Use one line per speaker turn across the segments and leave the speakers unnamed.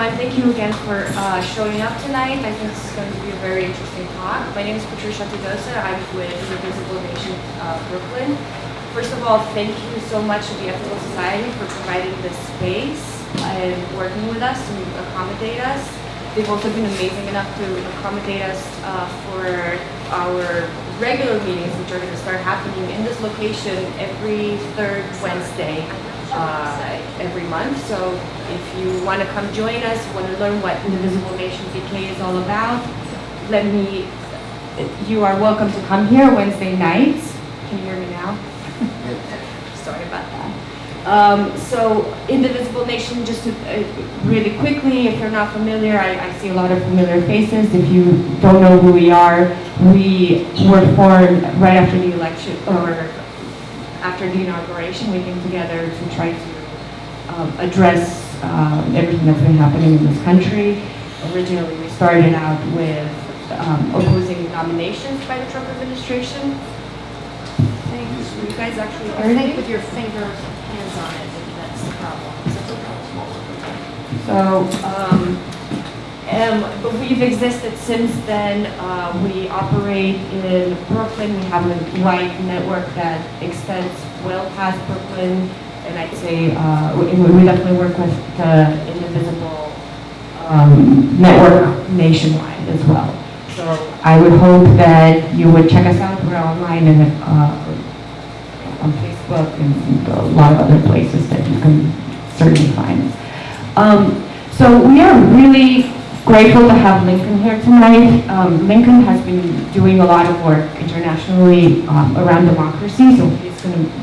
everyone. Thank you again for showing up tonight. I think this is going to be a very interesting talk. My name is Patricia Tidosa. I'm with the Visible Nation Brooklyn. First of all, thank you so much to the Ethical Society for providing this space and working with us to accommodate us. They've also been amazing enough to accommodate us for our regular meetings, which are going to start happening in this location every third Wednesday every month. So if you want to come join us, want to learn what Indivisible Nation BK is all about, you are welcome to come here Wednesday nights. Can you hear me now? Sorry about that. So Indivisible Nation, just to, really quickly, if you're not familiar, I see a lot of familiar faces. If you don't know who we are, we were formed right after the election, or after the inauguration. We came together to try to address everything that's been happening in this country. Originally, we started out with opposing nominations by the Trump administration. Thanks. You guys actually
I think with your hands on it, that's the problem.
But we've existed since then. We operate in Brooklyn. We have a wide network that extends well past Brooklyn, and I'd say we definitely work with the Indivisible network nationwide as well. So I would hope that you would check us out. We're online and on Facebook and a lot of other places that you can certainly find us. So we are really grateful to have Lincoln here tonight. Lincoln has been doing a lot of work internationally around democracy, so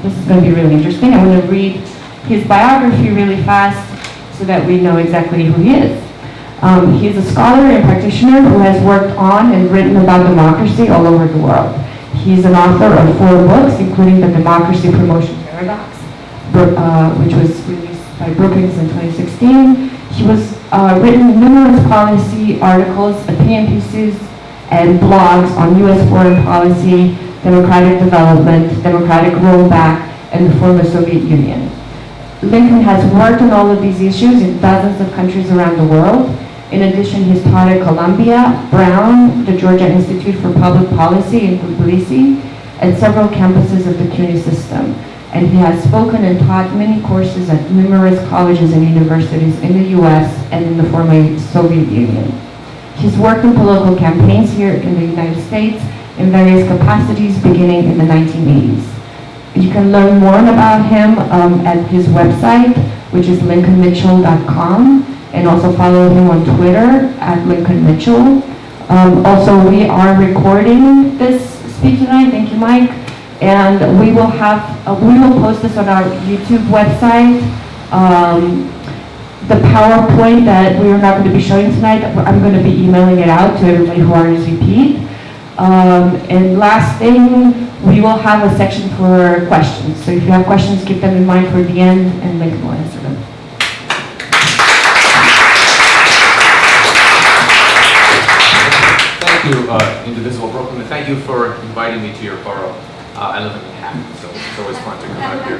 this is going to be really interesting. I'm going to read his biography really fast so that we know exactly who he is. He is a scholar and practitioner who has worked on and written about democracy all over the world. He's an author of 4 books, including The Democracy Promotion Paradox, which was released by Brookings in 2016. He was written numerous policy articles, opinion pieces, and blogs on U.S. foreign policy, democratic development, democratic rollback, and the former Soviet Union. Lincoln has worked on all of these issues in dozens of countries around the world. In addition, he's taught at Columbia, Brown, the Georgia Institute for Public Policy in Tbilisi, and several campuses of the CUNY system. And he has spoken and taught many courses at numerous colleges and universities in the U.S. and in the former Soviet Union. He's worked in political campaigns here in the United States in various capacities beginning in the 1980s. You can learn more about him at his website, which is lincolnmitchell.com, and also follow him on Twitter at lincolnmitchell. Also, we are recording this speech tonight. Thank you, Mike. And we will post this on our YouTube website. The PowerPoint that we are not going to be showing tonight, I'm going to be emailing it out to everybody who RSVP'd. And last thing, we will have a section for questions. So if you have questions, keep them in mind for the end, and Lincoln will answer them.
Thank you, Indivisible Brooklyn, and thank you for inviting me to your borough. I live in Manhattan, so it's always fun to come out here.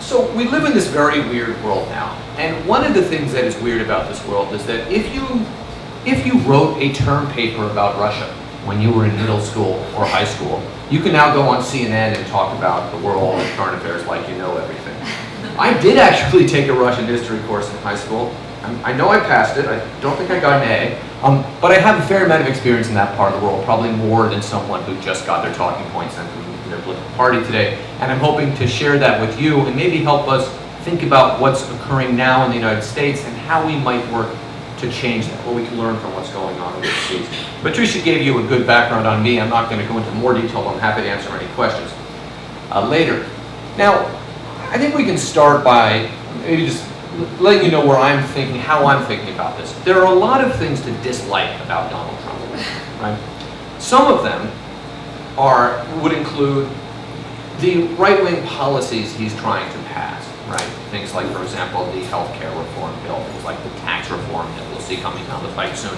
So we live in this very weird world now, and one of the things that is weird about this world is that if you wrote a term paper about Russia when you were in middle school or high school, you can now go on CNN and talk about the world and current affairs like you know everything. I did actually take a Russian history course in high school. I know I passed it. I don't think I got an A, but I have a fair amount of experience in that part of the world, probably more than someone who just got their talking points sent from their political party today. And I'm hoping to share that with you and maybe help us think about what's occurring now in the United States and how we might work to change that, what we can learn from what's going on overseas. Patricia gave you a good background on me. I'm not going to go into more detail, but I'm happy to answer any questions later. Now, I think we can start by maybe just letting you know where I'm thinking, how I'm thinking about this. There are a lot of things to dislike about Donald Trump, right? Some of them would include the right-wing policies he's trying to pass, right? Things like, for example, the health care reform bill, things like the tax reform that we'll see coming down the pike soon.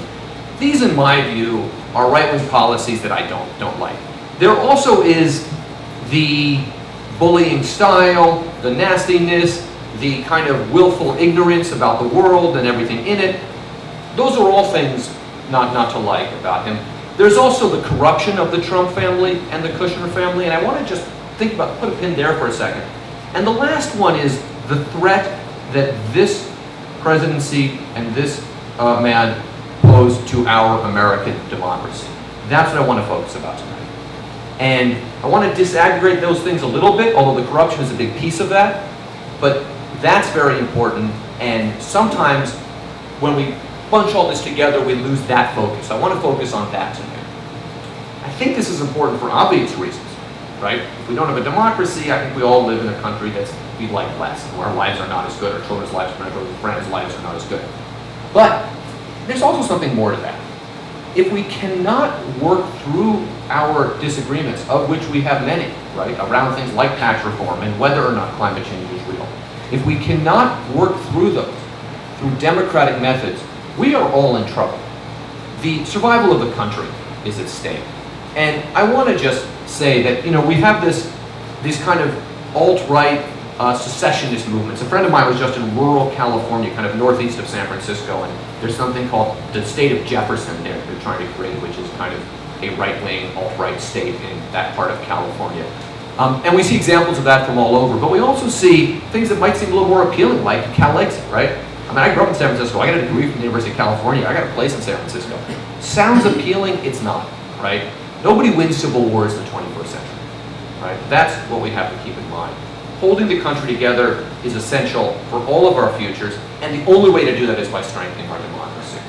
These, in my view, are right-wing policies that I don't like. There also is the bullying style, the nastiness, the kind of willful ignorance about the world and everything in it. Those are all things not to like about him. There's also the corruption of the Trump family and the Kushner family, and I want to just put a pin there for a second. And the last one is the threat that this presidency and this man pose to our American democracy. That's what I want to focus about tonight. And I want to disaggregate those things a little bit, although the corruption is a big piece of that. But that's very important, and sometimes when we bunch all this together, we lose that focus. I want to focus on that tonight. I think this is important for obvious reasons, right? If we don't have a democracy, I think we all live in a country that we like less, where our lives are not as good, our children's lives are not good, our friends' lives are not as good. But there's also something more to that. If we cannot work through our disagreements, of which we have many, right, around things like tax reform and whether or not climate change is real, if we cannot work through those through democratic methods, we are all in trouble. The survival of the country is at stake. And I want to just say that, we have these kind of alt-right secessionist movements. A friend of mine was just in rural California, kind of northeast of San Francisco, and there's something called the state of Jefferson they're trying to create, which is kind of a right-wing, alt-right state in that part of California. And we see examples of that from all over, but we also see things that might seem a little more appealing, like Cal-Exit, right? I mean, I grew up in San Francisco. I got a degree from the University of California. I got a place in San Francisco. Sounds appealing, it's not, right? Nobody wins civil wars in the 21st century, right? That's what we have to keep in mind. Holding the country together is essential for all of our futures, and the only way to do that is by strengthening our democracy.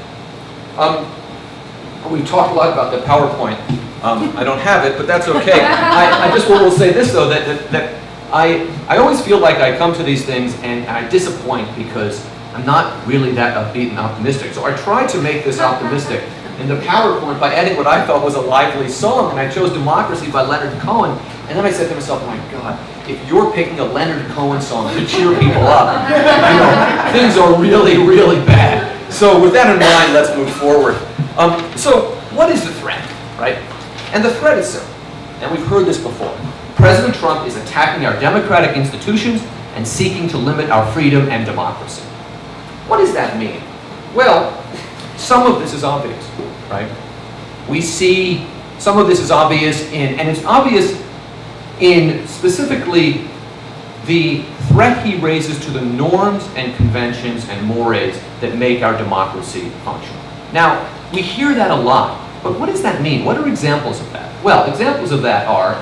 We've talked a lot about the PowerPoint. I don't have it, but that's okay. I just will say this, though, that I always feel like I come to these things and I disappoint because I'm not really that upbeat and optimistic. So I tried to make this optimistic in the PowerPoint by adding what I felt was a lively song, and I chose Democracy by Leonard Cohen. And then I said to myself, oh my God, if you're picking a Leonard Cohen song to cheer people up, things are really, really bad. So with that in mind, let's move forward. So what is the threat, right? And the threat is simple, and we've heard this before. President Trump is attacking our democratic institutions and seeking to limit our freedom and democracy. What does that mean? Well, some of this is obvious, right? We see some of this is obvious and it's obvious in specifically the threat he raises to the norms and conventions and mores that make our democracy functional. Now, we hear that a lot, but what does that mean? What are examples of that? Well, examples of that are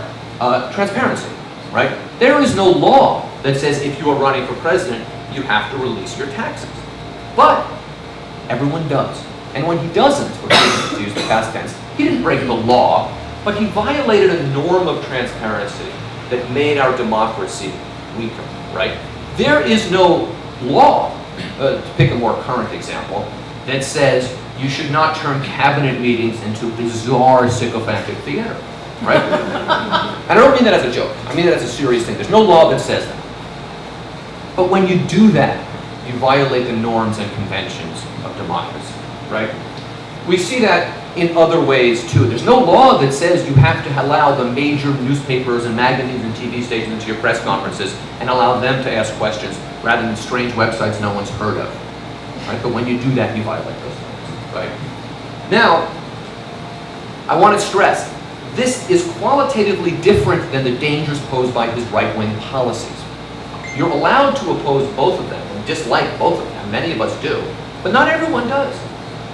transparency, right? There is no law that says if you are running for president, you have to release your taxes. But everyone does. And when he doesn't, or to use the past tense, he didn't break the law, but he violated a norm of transparency that made our democracy weaker, right? There is no law, to pick a more current example, that says you should not turn cabinet meetings into bizarre sycophantic theater, right? And I don't mean that as a joke. I mean that as a serious thing. There's no law that says that. But when you do that, you violate the norms and conventions of democracy, right? We see that in other ways too. There's no law that says you have to allow the major newspapers and magazines and TV stations into your press conferences and allow them to ask questions rather than strange websites no one's heard of, right? But when you do that, you violate those norms, right? Now, I want to stress, this is qualitatively different than the dangers posed by his right-wing policies. You're allowed to oppose both of them and dislike both of them. Many of us do, but not everyone does.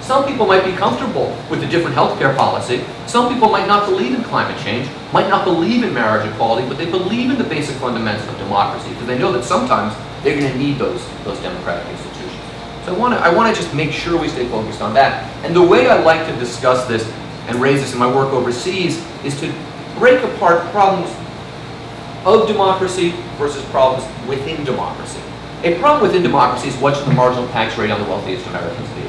Some people might be comfortable with a different healthcare policy. Some people might not believe in climate change, might not believe in marriage equality, but they believe in the basic fundamentals of democracy because they know that sometimes they're going to need those democratic institutions. So I want to just make sure we stay focused on that. And the way I like to discuss this and raise this in my work overseas is to break apart problems of democracy versus problems within democracy. A problem within democracy is what should the marginal tax rate on the wealthiest Americans be?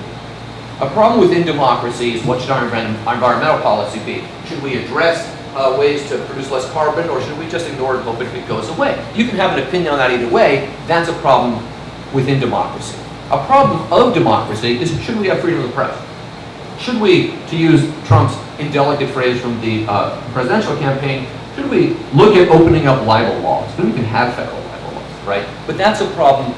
A problem within democracy is what should our environmental policy be? Should we address ways to produce less carbon, or should we just ignore it and hope it goes away? You can have an opinion on that either way. That's a problem within democracy. A problem of democracy is, should we have freedom of the press? Should we, to use Trump's indelicate phrase from the presidential campaign, should we look at opening up libel laws? We don't even have federal libel laws, right? But that's a problem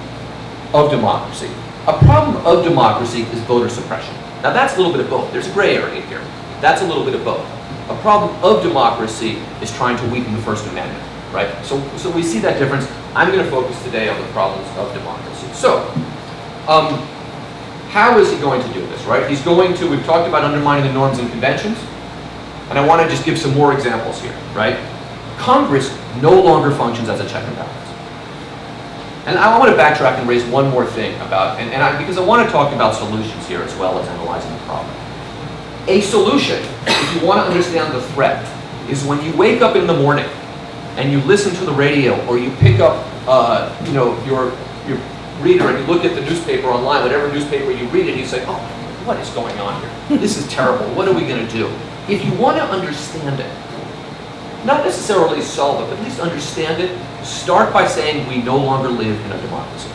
of democracy. A problem of democracy is voter suppression. Now that's a little bit of both. There's a gray area here. That's a little bit of both. A problem of democracy is trying to weaken the First Amendment, right? So we see that difference. I'm going to focus today on the problems of democracy. So, how is he going to do this, right? He's going to, we've talked about undermining the norms and conventions, and I want to just give some more examples here, right? Congress no longer functions as a check and balance. And I want to backtrack and raise one more thing about, because I want to talk about solutions here as well as analyzing the problem. A solution, if you want to understand the threat, is when you wake up in the morning and you listen to the radio or you pick up, your reader and you look at the newspaper online, whatever newspaper you read, and you say, oh, what is going on here? This is terrible. What are we going to do? If you want to understand it, not necessarily solve it, but at least understand it, start by saying we no longer live in a democracy,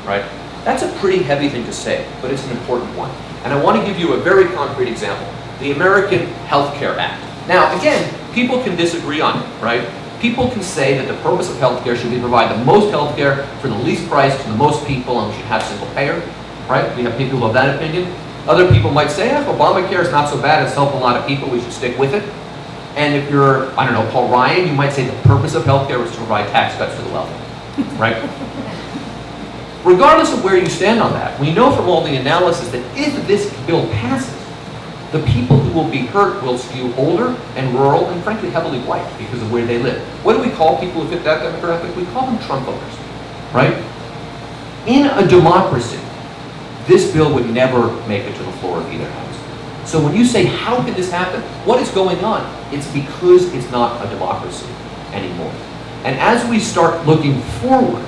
right? That's a pretty heavy thing to say, but it's an important one. And I want to give you a very concrete example. The American Health Care Act. Now, again, people can disagree on it, right? People can say that the purpose of healthcare should be to provide the most healthcare for the least price to the most people, and we should have single payer, right? We have people who have that opinion. Other people might say, if Obamacare is not so bad, it's helped a lot of people, we should stick with it. And if you're, I don't know, Paul Ryan, you might say the purpose of healthcare is to provide tax cuts for the wealthy, right? Regardless of where you stand on that, we know from all the analysis that if this bill passes, the people who will be hurt will skew older and rural and frankly heavily white because of where they live. What do we call people who fit that demographic? We call them Trump voters, right? In a democracy, this bill would never make it to the floor of either house. So when you say, how could this happen? What is going on? It's because it's not a democracy anymore. And as we start looking forward,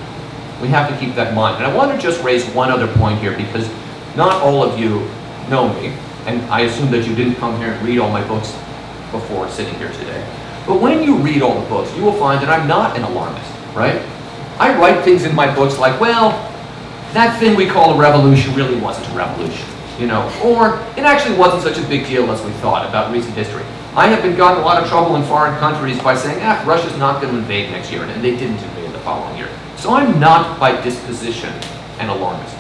we have to keep that in mind. And I want to just raise one other point here because not all of you know me, and I assume that you didn't come here and read all my books before sitting here today. But when you read all the books, you will find that I'm not an alarmist, right? I write things in my books like, well, that thing we call a revolution really wasn't a revolution, you know, or it actually wasn't such a big deal as we thought about recent history. I have been gotten a lot of trouble in foreign countries by saying, Russia's not going to invade next year, and they didn't invade the following year. So I'm not by disposition an alarmist.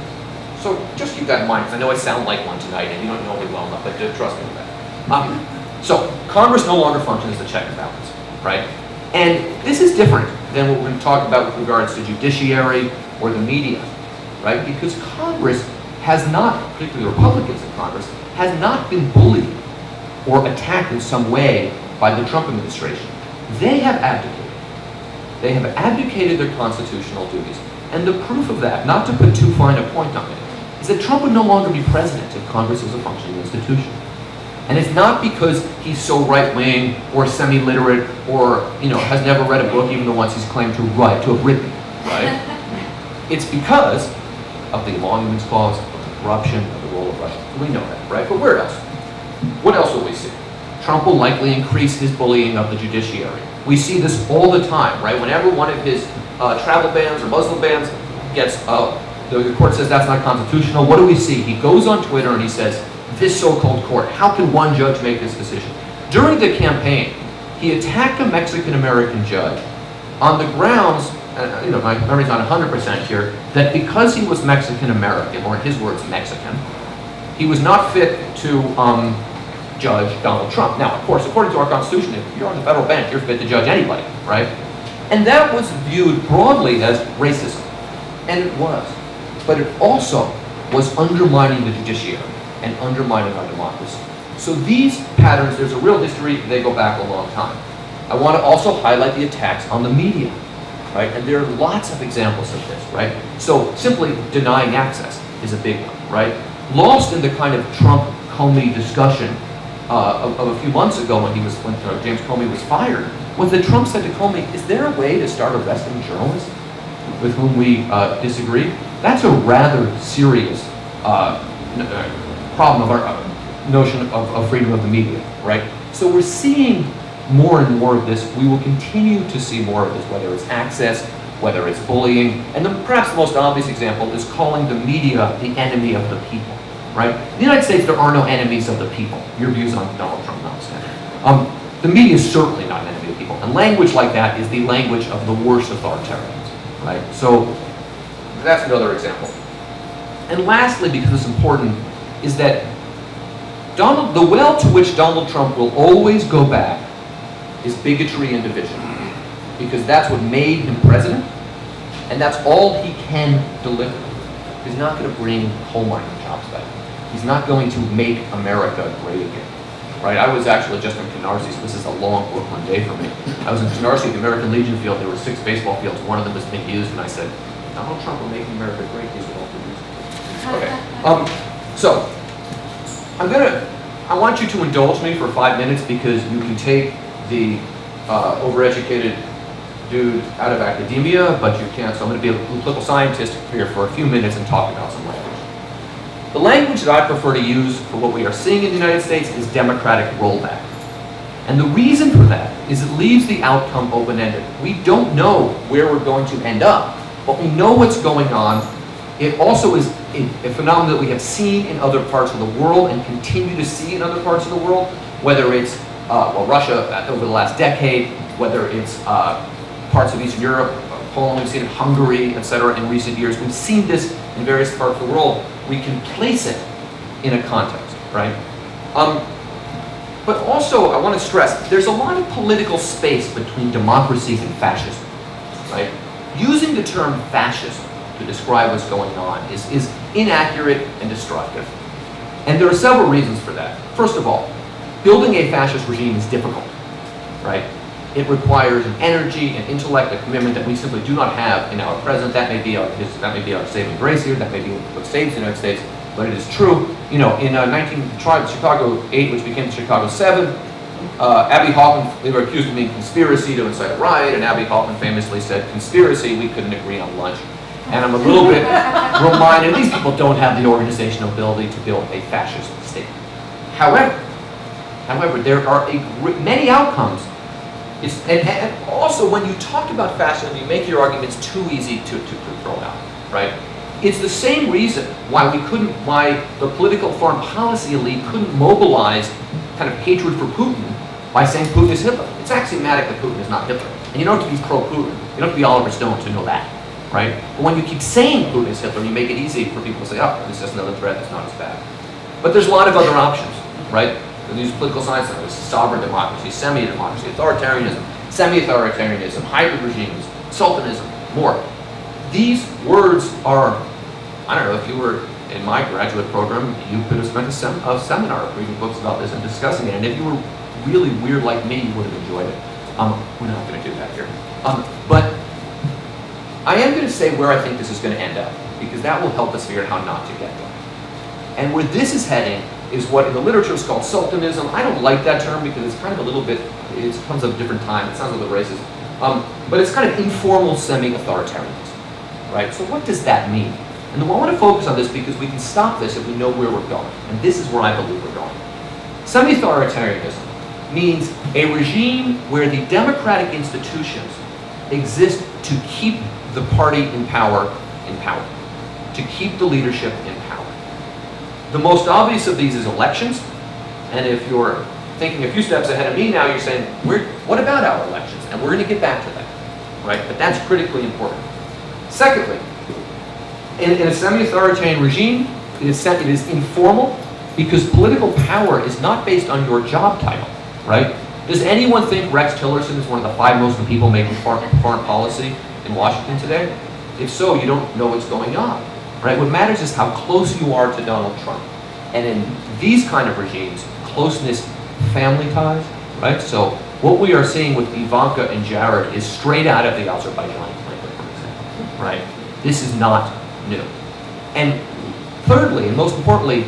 So just keep that in mind, because I know I sound like one tonight, and you don't know me well enough, but trust me with that. So Congress no longer functions as a check and balance, right? And this is different than what we're going to talk about with regards to judiciary or the media, right? Because Congress has not, particularly the Republicans in Congress, has not been bullied or attacked in some way by the Trump administration. They have abdicated. They have abdicated their constitutional duties. And the proof of that, not to put too fine a point on it, is that Trump would no longer be president if Congress was a functioning institution. And it's not because he's so right-wing or semi-literate or, has never read a book, even the ones he's claimed to have written, right? It's because of the Emoluments Clause, of the corruption, of the role of Russia. We know that, right? But where else? What else will we see? Trump will likely increase his bullying of the judiciary. We see this all the time, right? Whenever one of his travel bans or Muslim bans gets, the court says that's not constitutional, what do we see? He goes on Twitter and he says, this so-called court, how can one judge make this decision? During the campaign, he attacked a Mexican-American judge on the grounds, my memory's not 100% here, that because he was Mexican-American, or in his words, Mexican, he was not fit to judge Donald Trump. Now, of course, according to our Constitution, if you're on the federal bench, you're fit to judge anybody, right? And that was viewed broadly as racism, and it was. But it also was undermining the judiciary and undermining our democracy. So these patterns, there's a real history, they go back a long time. I want to also highlight the attacks on the media, right? And there are lots of examples of this, right? So simply denying access is a big one, right? Lost in the kind of Trump-Comey discussion of a few months ago when James Comey was fired, was that Trump said to Comey, is there a way to start arresting journalists with whom we disagree? That's a rather serious problem of our notion of freedom of the media, right? So we're seeing more and more of this. We will continue to see more of this, whether it's access, whether it's bullying, and perhaps the most obvious example is calling the media the enemy of the people, right? In the United States, there are no enemies of the people. Your views on Donald Trump notwithstanding. The media is certainly not an enemy of the people, and language like that is the language of the worst authoritarians, right? So that's another example. And lastly, because it's important, is that the well to which Donald Trump will always go back is bigotry and division, because that's what made him president, and that's all he can deliver. He's not going to bring coal mining jobs back. He's not going to make America great again. Right? I was actually just in Canarsie, so this is a long Brooklyn day for me. I was in Canarsie at the American Legion field. There were 6 baseball fields. One of them was being used, and I said, Donald Trump will make America great. These will all be used. Okay. So, I want you to indulge me for 5 minutes, because you can take the overeducated dude out of academia, but you can't. So I'm going to be a political scientist here for a few minutes and talk about some language. The language that I prefer to use for what we are seeing in the United States is democratic rollback. And the reason for that is it leaves the outcome open-ended. We don't know where we're going to end up, but we know what's going on. It also is a phenomenon that we have seen in other parts of the world and continue to see in other parts of the world, whether it's Russia over the last decade, whether it's parts of Eastern Europe, Poland, we've seen it, Hungary, etc. in recent years. We've seen this in various parts of the world. We can place it in a context, right? But also, I want to stress, there's a lot of political space between democracies and fascism, right? Using the term fascism to describe what's going on is inaccurate and destructive. And there are several reasons for that. First of all, building a fascist regime is difficult, right? It requires an energy, an intellect, a commitment that we simply do not have in our present. That may be our saving grace here. That may be what saves the United States, but it is true. You know, in Chicago 8, which became Chicago 7, Abby Hoffman, they were accused of being conspiracy to incite a riot, and Abby Hoffman famously said, "Conspiracy, we couldn't agree on lunch." And I'm a little bit reminded, these people don't have the organizational ability to build a fascist state. However, there are many outcomes. And also, when you talk about fascism, you make your arguments too easy to throw out, right? It's the same reason why the political foreign policy elite couldn't mobilize kind of hatred for Putin by saying Putin is Hitler. It's axiomatic that Putin is not Hitler. And you don't have to be pro-Putin. You don't have to be Oliver Stone to know that, right? But when you keep saying Putin is Hitler, you make it easy for people to say, oh, this is just another threat that's not as bad. But there's a lot of other options, right? These political science theories: sovereign democracy, semi-democracy, authoritarianism, semi-authoritarianism, hybrid regimes, sultanism, more. These words are, I don't know, if you were in my graduate program, you could have spent a seminar reading books about this and discussing it. And if you were really weird like me, you would have enjoyed it. We're not going to do that here. But I am going to say where I think this is going to end up, because that will help us figure out how not to get there. And where this is heading is what in the literature is called sultanism. I don't like that term because it's kind of a little bit, it comes at a different time. It sounds a little racist. But it's kind of informal semi-authoritarianism, right? So what does that mean? And I want to focus on this because we can stop this if we know where we're going. And this is where I believe we're going. Semi-authoritarianism means a regime where the democratic institutions exist to keep the party in power, to keep the leadership in power. The most obvious of these is elections, and if you're thinking a few steps ahead of me now, you're saying, what about our elections? And we're going to get back to that, right? But that's critically important. Secondly, in a semi-authoritarian regime, it is informal because political power is not based on your job title, right? Does anyone think Rex Tillerson is one of the 5 most people making foreign policy in Washington today? If so, you don't know what's going on. Right? What matters is how close you are to Donald Trump. And in these kind of regimes, closeness, family ties, right? So what we are seeing with Ivanka and Jared is straight out of the Azerbaijan playbook, for example, right? This is not new. And thirdly, and most importantly,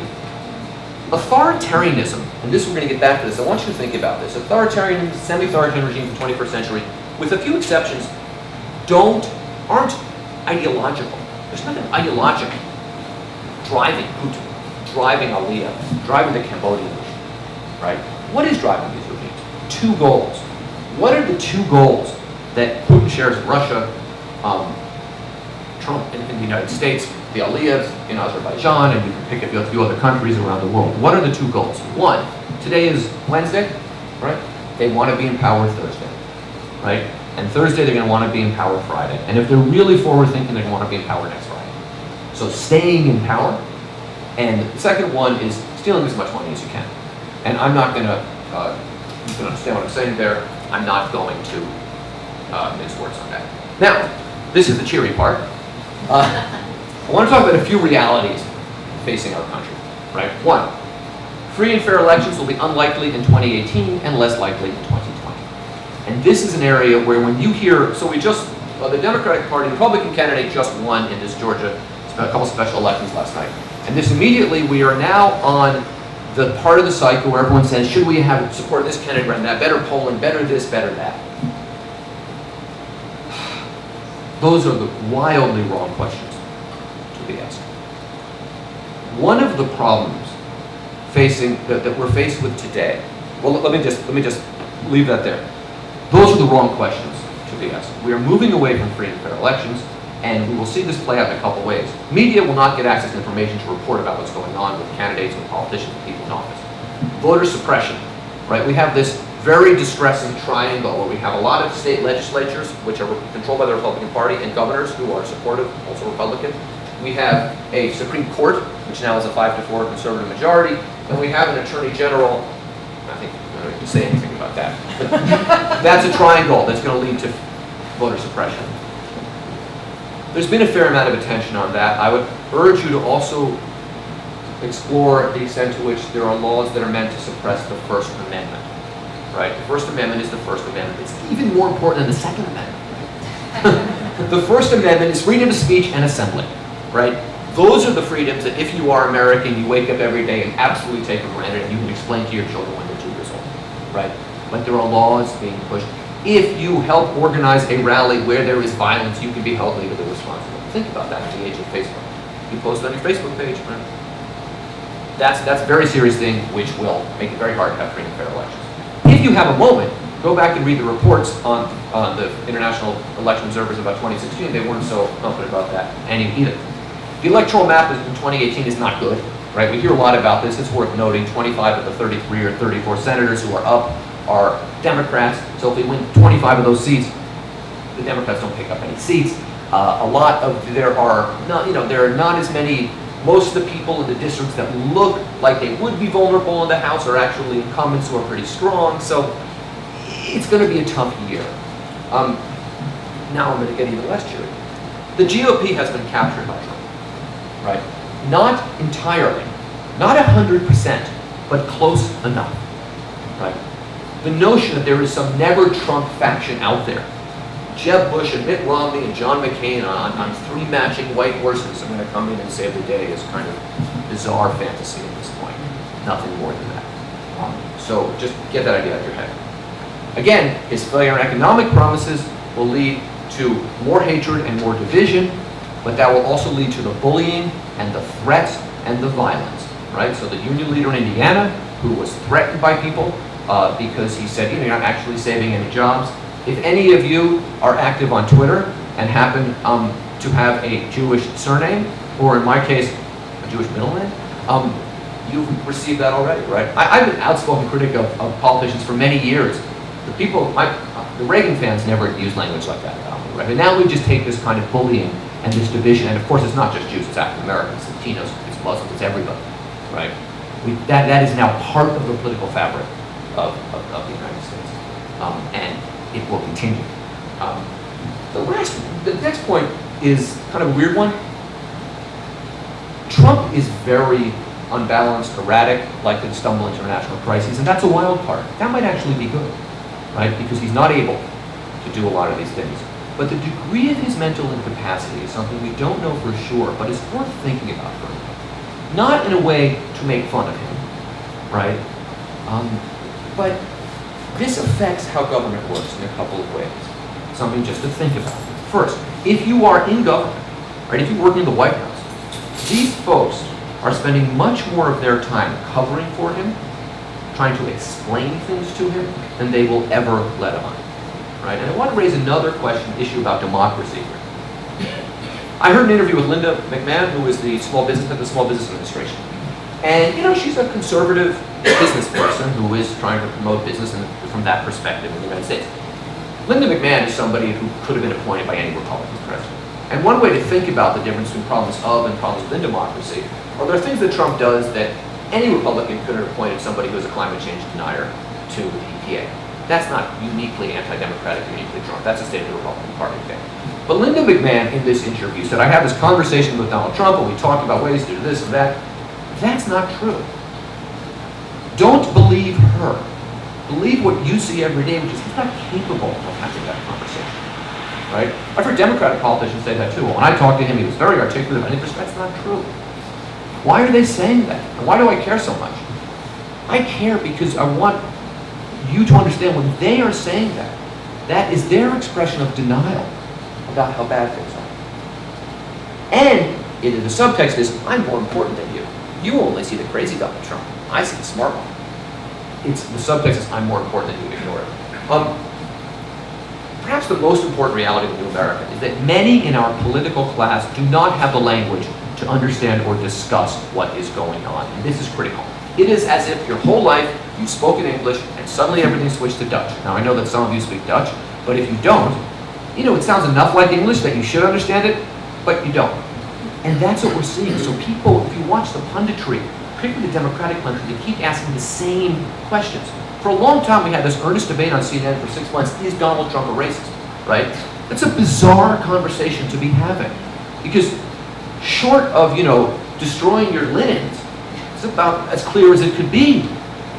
authoritarianism, and this we're going to get back to this, I want you to think about this. Authoritarian, semi-authoritarian regimes in the 21st century, with a few exceptions, aren't ideological. There's nothing ideological driving Putin, driving Aliyev, driving the Cambodian regime, right? What is driving these regimes? 2 goals. What are the 2 goals that Putin shares with Russia, Trump in the United States, the Aliyevs in Azerbaijan, and you can pick a few other countries around the world? What are the 2 goals? 1, today is Wednesday, right? They want to be in power Thursday, right? And Thursday, they're going to want to be in power Friday. And if they're really forward thinking, they're going to want to be in power next Friday. So staying in power. And the second one is stealing as much money as you can. And I'm not going to, you can understand what I'm saying there, I'm not going to mince words on that. Now, this is the cheery part. I want to talk about a few realities facing our country, right? One, free and fair elections will be unlikely in 2018 and less likely in 2020. And this is an area where when you hear, so we just, the Democratic Party, the Republican candidate just won in this Georgia, a couple special elections last night. And this immediately, we are now on the part of the cycle where everyone says, should we have support this candidate and that, better polling, better this, better that. Those are the wildly wrong questions to be asked. One of the problems that we're faced with today, well, let me just leave that there. Those are the wrong questions to be asked. We are moving away from free and fair elections, and we will see this play out in a couple ways. Media will not get access to information to report about what's going on with candidates and politicians and people in office. Voter suppression, right? We have this very distressing triangle where we have a lot of state legislatures, which are controlled by the Republican Party, and governors who are supportive, also Republican. We have a Supreme Court, which now is a 5-4 conservative majority, and we have an Attorney General. I think I don't have to say anything about that. But that's a triangle that's going to lead to voter suppression. There's been a fair amount of attention on that. I would urge you to also explore the extent to which there are laws that are meant to suppress the First Amendment. Right? The First Amendment is the First Amendment. It's even more important than the Second Amendment. The First Amendment is freedom of speech and assembly. Right? Those are the freedoms that if you are American, you wake up every day and absolutely take for granted, and you can explain to your children when they're 2 years old. Right? But there are laws being pushed. If you help organize a rally where there is violence, you can be held legally responsible. Think about that in the age of Facebook. You post on your Facebook page, right? That's a very serious thing which will make it very hard to have free and fair elections. If you have a moment, go back and read the reports on the International Election Observers about 2016. They weren't so confident about that, and either. The electoral map in 2018 is not good, right? We hear a lot about this. It's worth noting 25 of the 33 or 34 senators who are up are Democrats. So if they win 25 of those seats, the Democrats don't pick up any seats. There are not as many. Most of the people in the districts that look like they would be vulnerable in the House are actually incumbents who are pretty strong. So it's going to be a tough year. Now I'm going to get even less cheery. The GOP has been captured by Trump, right? Not entirely, not 100%, but close enough, right? The notion that there is some never Trump faction out there, Jeb Bush and Mitt Romney and John McCain on 3 matching white horses are going to come in and save the day is kind of bizarre fantasy at this point. Nothing more than that. So just get that idea out of your head. Again, his failure in economic promises will lead to more hatred and more division, but that will also lead to the bullying and the threats and the violence, right? So the union leader in Indiana, who was threatened by people because he said, you're not actually saving any jobs. If any of you are active on Twitter and happen to have a Jewish surname, or in my case, a Jewish middle name, you've received that already, right? I've been an outspoken critic of politicians for many years. The Reagan fans never used language like that about me, right? But now we just take this kind of bullying and this division, and of course it's not just Jews, it's African Americans, it's Latinos, it's Muslims, it's everybody, right? That is now part of the political fabric of the United States, and it will continue. The next point is kind of a weird one. Trump is very unbalanced, erratic, likely to stumble into a national crisis, and that's a wild card. That might actually be good, right? Because he's not able to do a lot of these things. But the degree of his mental incapacity is something we don't know for sure, but is worth thinking about for him. Not in a way to make fun of him, right? But this affects how government works in a couple of ways. Something just to think about. First, if you are in government, right, if you work in the White House, these folks are spending much more of their time covering for him, trying to explain things to him, than they will ever let on. Right? And I want to raise another issue about democracy here. I heard an interview with Linda McMahon, who is the Small Business Administration. And, she's a conservative business person who is trying to promote business from that perspective in the United States. Linda McMahon is somebody who could have been appointed by any Republican president. And one way to think about the difference between problems of and problems within democracy are there things that Trump does that any Republican could have appointed somebody who is a climate change denier to the EPA. That's not uniquely anti-democratic, uniquely Trump. That's a state of the Republican Party thing. But Linda McMahon in this interview said, I had this conversation with Donald Trump and we talked about ways to do this and that. That's not true. Don't believe her. Believe what you see every day, which is he's not capable of having that conversation. Right? I've heard Democratic politicians say that too. When I talked to him, he was very articulate. I think that's not true. Why are they saying that? And why do I care so much? I care because I want you to understand when they are saying that, that is their expression of denial about how bad things are. And the subtext is, I'm more important than you. You only see the crazy Donald Trump. I see the smart one. The subtext is, I'm more important than you. Ignore it. Perhaps the most important reality of the new America is that many in our political class do not have the language to understand or discuss what is going on. And this is critical. It is as if your whole life you spoke in English and suddenly everything switched to Dutch. Now I know that some of you speak Dutch, but if you don't, it sounds enough like English that you should understand it, but you don't. And that's what we're seeing. So people, if you watch the punditry, particularly the Democratic punditry, they keep asking the same questions. For a long time we had this earnest debate on CNN for 6 months, is Donald Trump a racist, right? That's a bizarre conversation to be having. Because short of, destroying your linens, it's about as clear as it could be,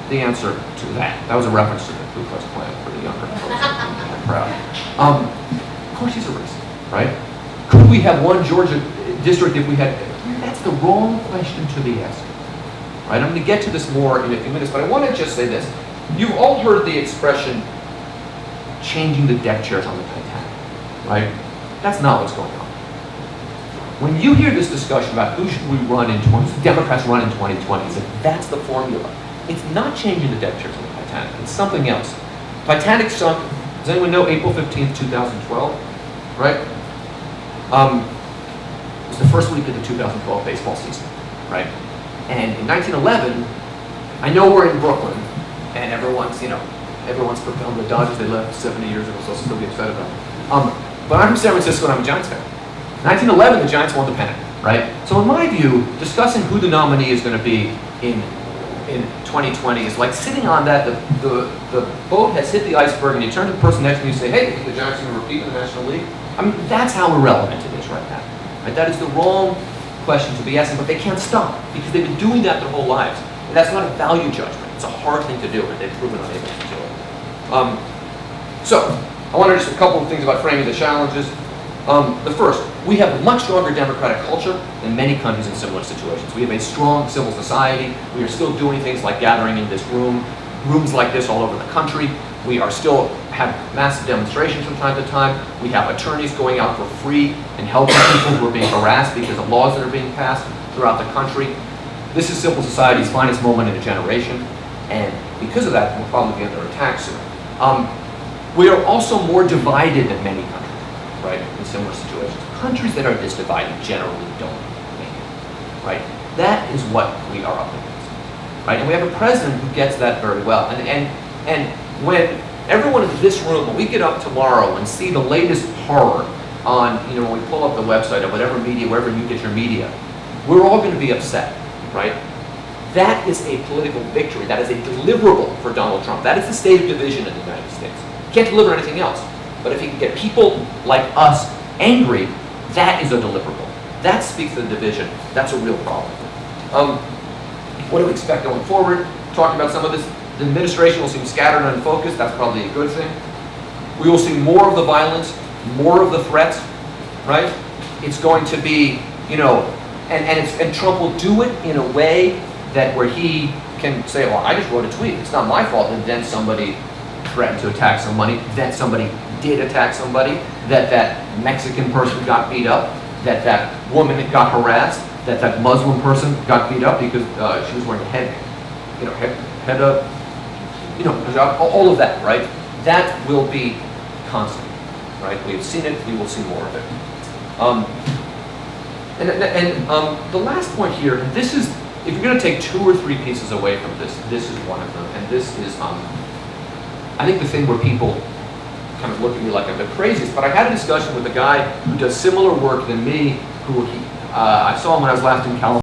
the answer to that. That was a reference to the Ku Klux Klan for the younger folks. I'm proud. Of course he's a racist, right? Could we have one Georgia district if we had... That's the wrong question to be asking, right? I'm going to get to this more in a few minutes, but I want to just say this. You've all heard the expression, changing the deck chairs on the Titanic, right? That's not what's going on. When you hear this discussion about who should we run in 20, Democrats run in 2020, that's the formula. It's not changing the deck chairs on the Titanic. It's something else. Titanic sunk, does anyone know April 15th, 2012? Right? It was the first week of the 2012 baseball season, right? And in 1911, I know we're in Brooklyn, and everyone's propelling the Dodgers. They left 70 years ago, so I'll still be excited about it. But I'm from San Francisco, and I'm a Giants fan. 1911, the Giants won the pennant, right? So in my view, discussing who the nominee is going to be in 2020 is like sitting on that, the boat has hit the iceberg, and you turn to the person next to you and say, hey, the Giants are going to repeat in the National League? I mean, that's how irrelevant it is right now. Right? That is the wrong question to be asking, but they can't stop, because they've been doing that their whole lives. And that's not a value judgment. It's a hard thing to do, and they've proven unable to do it. So, I want to just a couple of things about framing the challenges. The first, we have a much stronger democratic culture than many countries in similar situations. We have a strong civil society. We are still doing things like gathering in this room, rooms like this all over the country. We are still have massive demonstrations from time to time. We have attorneys going out for free and helping people who are being harassed because of laws that are being passed throughout the country. This is civil society's finest moment in a generation, and because of that, we'll probably be under attack soon. We are also more divided than many countries, right, in similar situations. Countries that are this divided generally don't make it, right? That is what we are up against, right? And we have a president who gets that very well. And when everyone in this room, when we get up tomorrow and see the latest horror on, when we pull up the website of whatever media, wherever you get your media, we're all going to be upset, right? That is a political victory. That is a deliverable for Donald Trump. That is the state of division in the United States. He can't deliver anything else. But if he can get people like us angry, that is a deliverable. That speaks to the division. That's a real problem. What do we expect going forward? Talking about some of this, the administration will seem scattered and unfocused. That's probably a good thing. We will see more of the violence, more of the threats, right? It's going to be, and Trump will do it in a way that where he can say, well, I just wrote a tweet. It's not my fault that then somebody threatened to attack somebody, then somebody did attack somebody, that Mexican person got beat up, that woman got harassed, that Muslim person got beat up because she was wearing a head all of that, right? That will be constant, right? We have seen it, we will see more of it. The last point here, and this is, if you're going to take 2 or 3 pieces away from this, this is one of them, and this is, I think the thing where people kind of look at me like I'm the craziest, but I had a discussion with a guy who does similar work than me, I saw him when I was last in California.